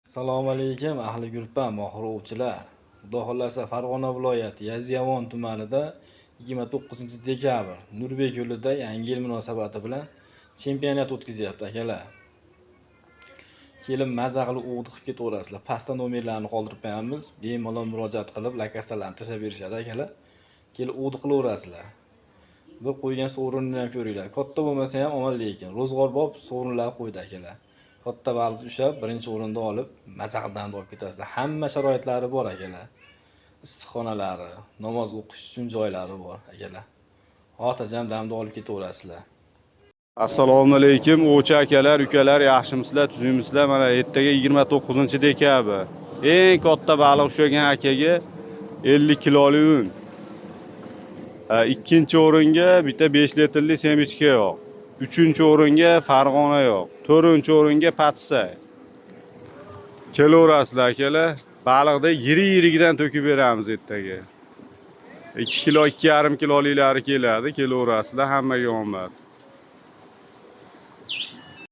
Assalomu alaykum ahli gruppa mohir ovchilar. Xudo xolasa Farg'ona viloyati Yazyovon tumanida 29-dekabr Nurbek yo'lida Yangi yil munosabati bilan chempionat o'tkazyapti akalar. Kelin maza qilib o'g'di qilib ketaverasizlar. Pastda nomerlarni qoldirib qo'yamiz. Bemalol murojaat qilib lokatsiyalarni tashlab berishadi akalar. Kelib o'g'di qilaverasizlar. Bir qo'ygan sovrinni ham ko'ringlar. Katta bo'lmasa ham amal lekin ro'zg'orbob sovrinlar qo'ydi akalar. Katta baliq ushlab birinchi o'rinda olib mazaqdan olib ketasizlar. Hamma sharoitlari bor akalar. Issiqxonalari, namoz o'qish uchun joylari bor akalar. Xotirjam damda olib ketaverasizlar. Assalomu alaykum o'cha akalar, ukalar, yaxshimisizlar, tuzingmisizlar? Mana ertaga 29-dekabr. Eng katta baliq ushlagan akaga 50 kiloli un. Ikkinchi o'ringa bitta 5 litrli semichka yo'q. Uchinchi o'ringa Farg'ona yo'q. To'rtinchi o'ringa patsa. Kelaverasizlar akalar. Baliqda yiri-yirigidan to'kib beramiz ertaga. 2 kilo, 2,5 kiloliklari keladi. Kelaverasizlar, hammaga omad.